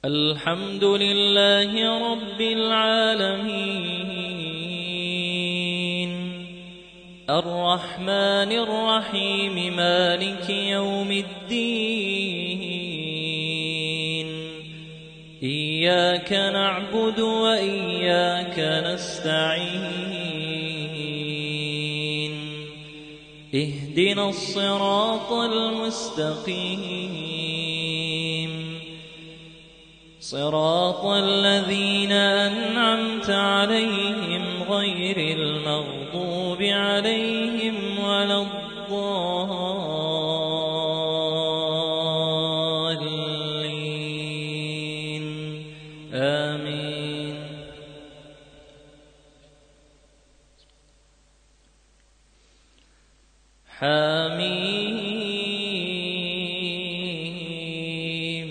الحمد لله رب العالمين الرحمن الرحيم مالك يوم الدين إياك نعبد وإياك نستعين اهدنا الصراط المستقيم صراط الذين أنعمت عليهم غير المغضوب عليهم ولا الضالين آمين. حميم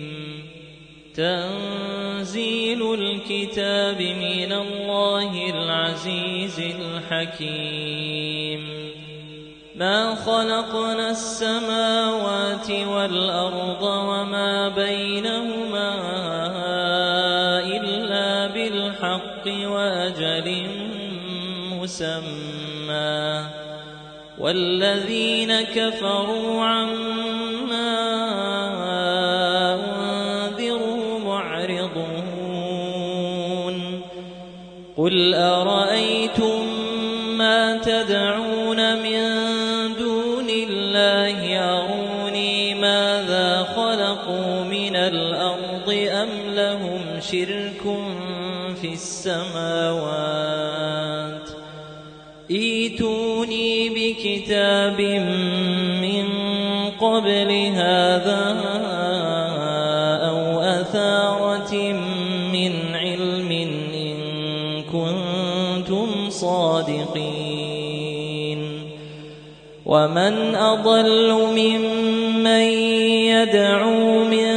تنزيل الكتاب من الله العزيز الحكيم ما خلقنا السماوات والأرض وما بينهما إلا بالحق وأجل مسمى والذين كفروا عما أنذروا معرضون قل أرأيتم ما تدعون من دون الله أروني ماذا خلقوا من الأرض أم لهم شرك في السماوات ائتوني بكتاب من قبل هذا أو أثارة من علم إن كنتم صادقين ومن أضل ممن يدعو من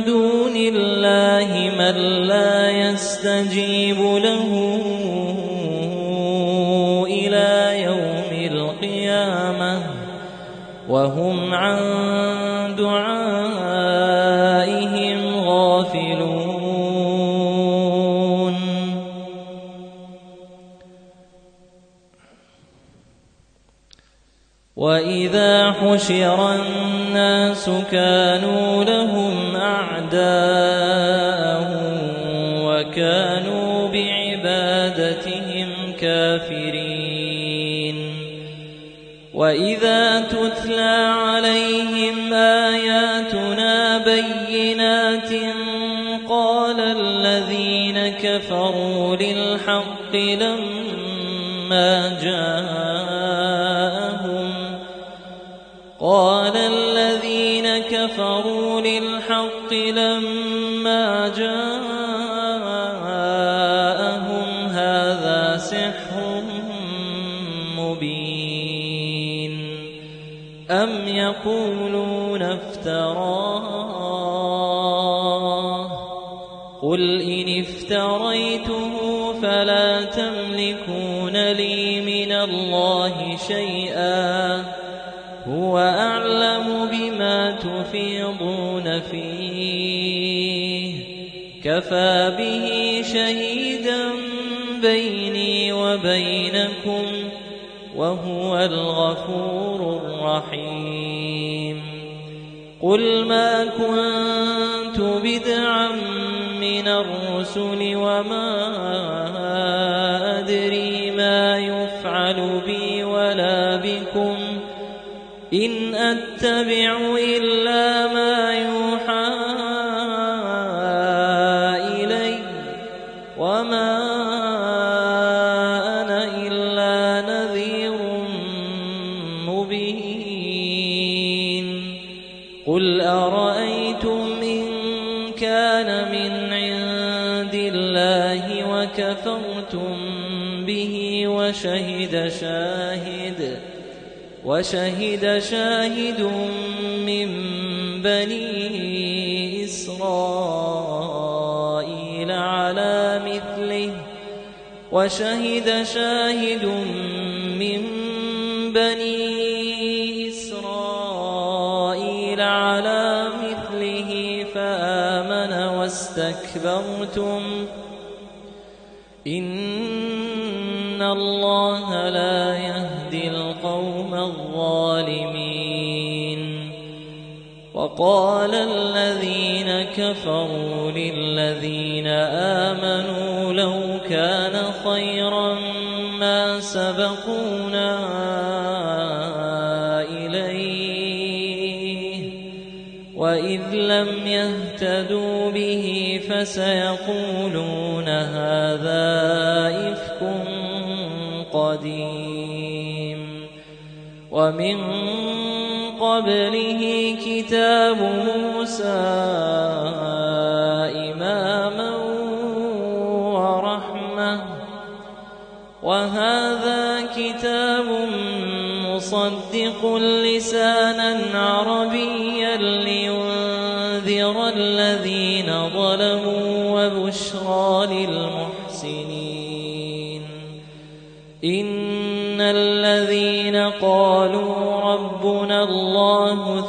دون الله من لا يستجيب له وهم عن دعائهم غافلون وإذا حشر الناس كانوا لهم أعداء وكانوا بعبادتهم كافرين وإذا تتلى عليهم آياتنا بينات قال الذين كفروا للحق لما جاءهم هذا سحر مبين أم يقولون افتراه قل إن افتريته فلا تملكون لي من الله شيئا هو أعلم بما تفيضون فيه كفى به شهيدا بيني وبينكم وهو الغفور الرحيم قل ما كنت بدعا من الرسل وما أدري ما يفعل بي ولا بكم إن أتبع إلا ما يوحى إلي وما أنا إلا نذير مبين قل أرأيتم إن كان من عند الله وكفرتم به وشهد شاهد من بني إسرائيل على مثله فآمن اسْتَكْبَرْتُمْ إِنَّ اللَّهَ لَا يَهْدِي الْقَوْمَ الظَّالِمِينَ وَقَالَ الَّذِينَ كَفَرُوا لِلَّذِينَ آمَنُوا لَوْ كَانَ خَيْرًا مَا سَبَقُونَا إِلَيْهِ وَإِذْ لَمْ يَهْتَدُوا بِهِ فَسَيَقُولُونَ هَذَا إِفْكٌ قَدِيمٌ وَمِن قَبْلِهِ كِتَابُ مُوسَىٰ إِمَامًا وَرَحْمَةً وَهَٰذَا كِتَابٌ مُّصَدِّقٌ لِّسَانًا عَرَبِيًّا لِّيُنذِرَ الَّذِينَ ظَلَمُوا وَبُشْرَىٰ لِلْمُحْسِنِينَ إِنَّ الَّذِينَ قَالُوا رَبُّنَا اللَّهُ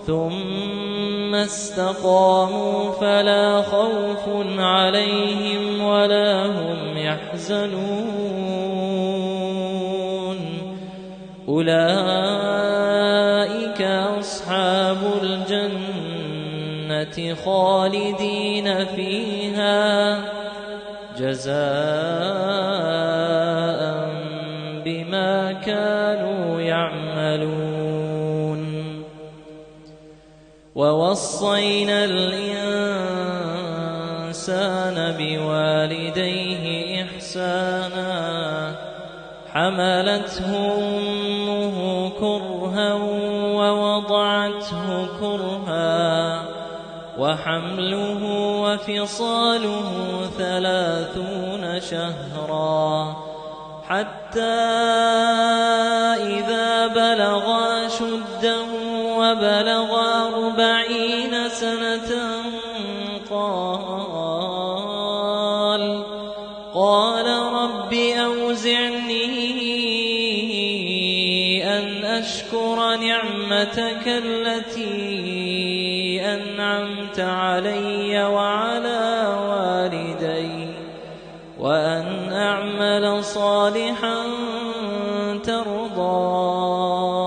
ثُمَّ اسْتَقَامُوا فَلَا خَوْفٌ عَلَيْهِمْ وَلَا هُمْ يَحْزَنُونَ أُولَٰئِكَ أَصْحَابُ الْجَنَّةِ خَالِدِينَ فِيهَا جَزَاءً بِمَا كَانُوا يَعْمَلُونَ وَوَصَّيْنَا الْإِنسَانَ بِوَالِدَيْهِ إِحْسَانًا حَمَلَتْهُ أُمُّهُ كُرْهًا وَوَضَعَتْهُ كُرْهًا وَحَمْلُهُ وَفِصَالُهُ 30 شهرا حتى إذا بلغ أشده وبلغ 40 سنة قال رب أوزعني أن أشكر نعمتك التي أنعمت علي وعلى والدي وأن أعمل صالحا ترضاه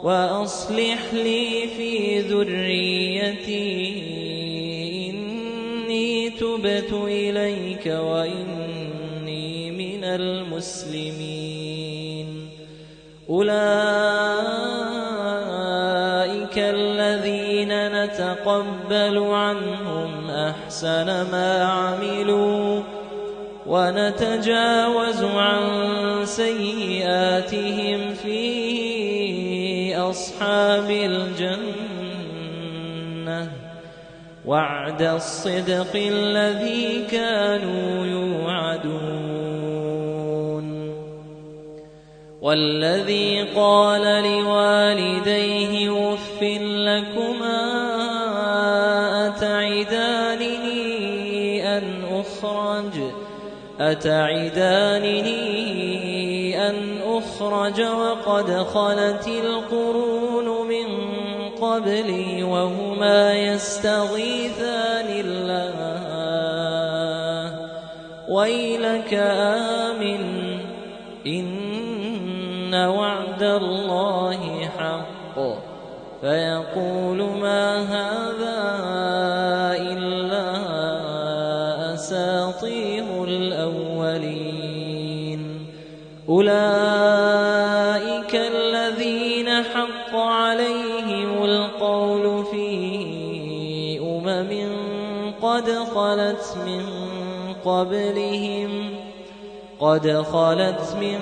وأصلح لي في ذريتي إني تبت إليك وإني من المسلمين أولئك الذين نتقبل عنهم أحسن ما عملوا ونتجاوز عن سيئاتهم في أصحاب الجنة وعد الصدق الذي كانوا يوعدون والذي قال لوالديه أف لكما أتعدانني أن أخرج وقد خلت القرون من قبلي وهما يستغيثان الله ويلك آمن إن وعد الله حق فيقول ما هذا إلا أساطير الأولين أولئك الذين حق عليهم القول في قد خلت من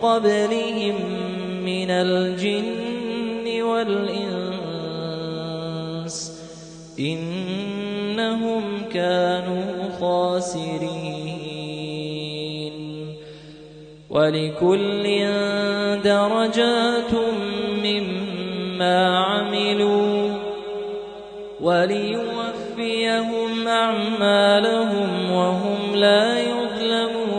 قبلهم من الجن والإنس إنهم كانوا خاسرين ولكل درجات مما عملوا وليوفيهم أعمالهم وهم لا يظلمون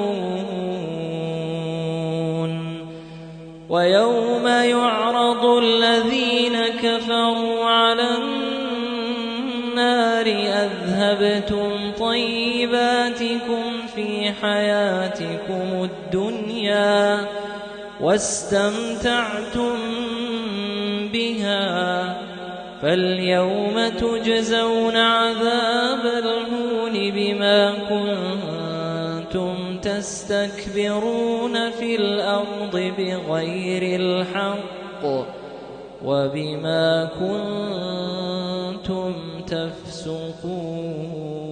ويوم يعرض الذين كفروا على النار أذهبتم طيباتكم في حياتكم الدنيا واستمتعتم بها فاليوم تجزون عذاب الهون بما كنتم تستكبرون في الأرض بغير الحق وبما كنتم تفسقون.